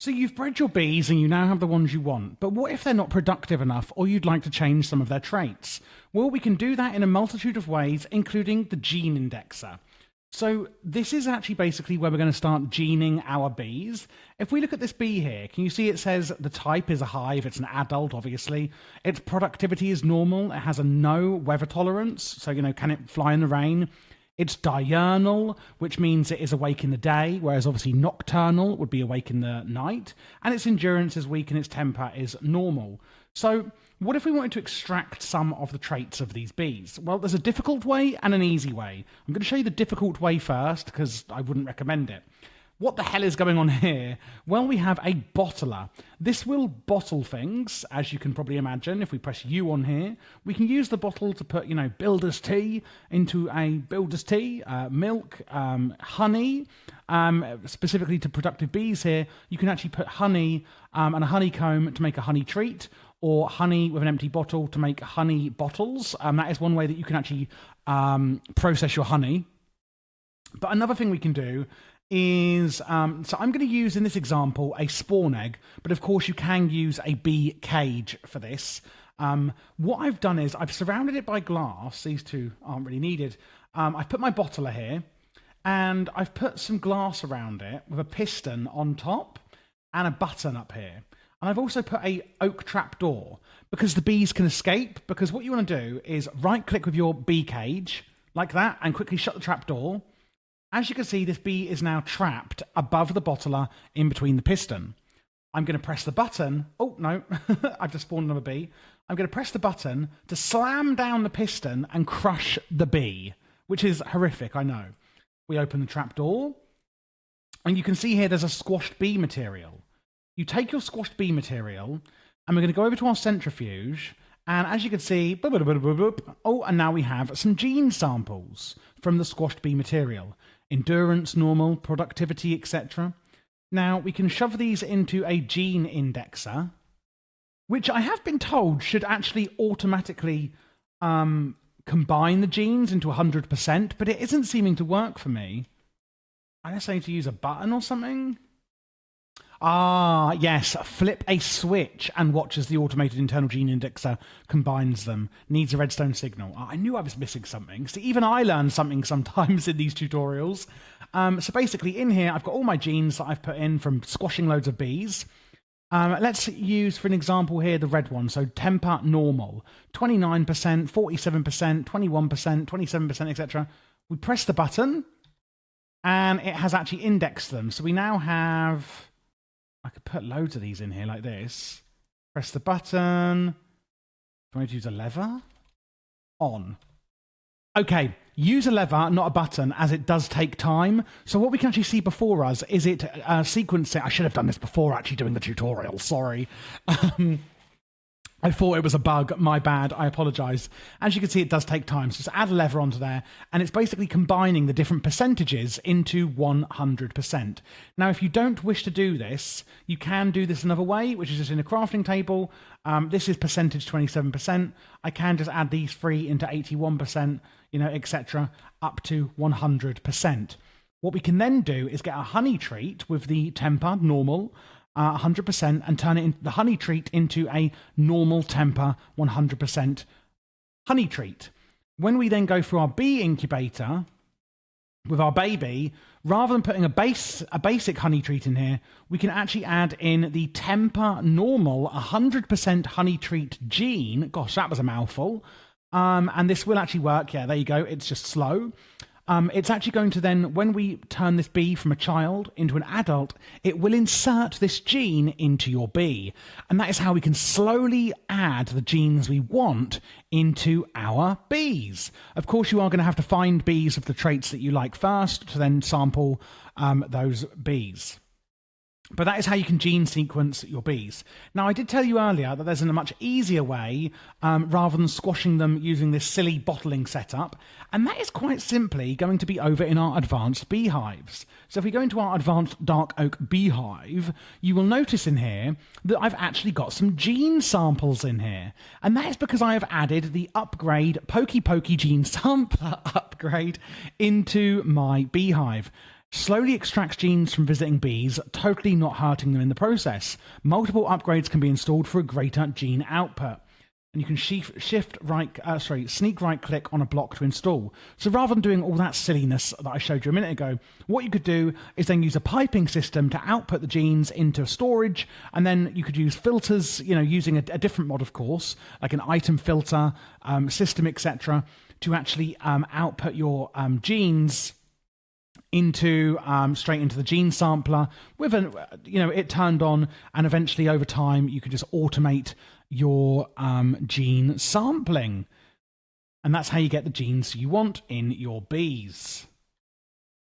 So you've bred your bees and you now have the ones you want, but what if they're not productive enough or you'd like to change some of their traits? Well, we can do that in a multitude of ways, including the gene indexer. So this is actually basically where we're going to start gening our bees. If we look at this bee here, can you see it says the type is a hive, it's an adult, obviously. Its productivity is normal, it has a no weather tolerance, so, can it fly in the rain? It's diurnal, which means it is awake in the day, whereas obviously nocturnal would be awake in the night. And its endurance is weak and its temper is normal. So what if we wanted to extract some of the traits of these bees? Well, there's a difficult way and an easy way. I'm going to show you the difficult way first, because I wouldn't recommend it. What the hell is going on here? Well, we have a bottler. This will bottle things, as you can probably imagine. If we press U on here, we can use the bottle to put, builder's tea into a builder's tea, milk, honey, specifically to productive bees here. You can actually put honey and a honeycomb to make a honey treat, or honey with an empty bottle to make honey bottles. That is one way that you can actually process your honey. But another thing we can do is, so I'm going to use in this example a spawn egg, but of course you can use a bee cage for this. What I've done is I've surrounded it by glass. These two aren't really needed. I've put my bottler here and I've put some glass around it with a piston on top and a button up here. And I've also put a oak trap door because the bees can escape, because what you want to do is right click with your bee cage like that and quickly shut the trap door. As you can see, this bee is now trapped above the bottler in between the piston. I'm going to press the button. Oh, no, I've just spawned another bee. I'm going to press the button to slam down the piston and crush the bee, which is horrific, I know. We open the trap door, and you can see here there's a squashed bee material. You take your squashed bee material, and we're going to go over to our centrifuge, and as you can see, oh, and now we have some gene samples from the squashed bee material. Endurance, normal, productivity, etc. Now, we can shove these into a gene indexer, which I have been told should actually automatically combine the genes into 100%, but it isn't seeming to work for me. Unless I need to use a button or something. Ah, yes, flip a switch and watch as the automated internal gene indexer combines them. Needs a redstone signal. I knew I was missing something. See, even I learn something sometimes in these tutorials. So basically in here, I've got all my genes that I've put in from squashing loads of bees. Let's use, for an example here, the red one. So temper normal, 29%, 47%, 21%, 27%, etc. We press the button and it has actually indexed them. So we now have... I could put loads of these in here like this. Press the button. Do I need to use a lever? On. Okay, use a lever, not a button, as it does take time. So what we can actually see before us is it sequencing. I should have done this before actually doing the tutorial, sorry. I thought it was a bug, my bad, I apologise. As you can see, it does take time, so just add a lever onto there, and it's basically combining the different percentages into 100%. Now, if you don't wish to do this, you can do this another way, which is just in a crafting table. This is percentage 27%. I can just add these three into 81%, etc., up to 100%. What we can then do is get a honey treat with the temper, normal, 100%, and turn the honey treat into a normal temper 100% honey treat. When we then go through our bee incubator with our baby, rather than putting a basic honey treat in here, we can actually add in the temper normal 100% honey treat gene. Gosh, that was a mouthful. And this will actually work. Yeah, there you go. It's just slow. It's actually going to then, when we turn this bee from a child into an adult, it will insert this gene into your bee. And that is how we can slowly add the genes we want into our bees. Of course, you are going to have to find bees of the traits that you like first to then sample those bees. But that is how you can gene sequence your bees. Now, I did tell you earlier that there's a much easier way rather than squashing them using this silly bottling setup. And that is quite simply going to be over in our advanced beehives. So if we go into our advanced dark oak beehive, you will notice in here that I've actually got some gene samples in here. And that is because I have added the upgrade Pokey Pokey gene sampler upgrade into my beehive. Slowly extracts genes from visiting bees, totally not hurting them in the process. Multiple upgrades can be installed for a greater gene output. And you can sneak right click on a block to install. So rather than doing all that silliness that I showed you a minute ago, what you could do is then use a piping system to output the genes into storage, and then you could use filters, using a different mod, of course, like an item filter system, etc., to actually output your genes into straight into the gene sampler with it turned on, and eventually over time you could just automate your gene sampling, and that's how you get the genes you want in your bees.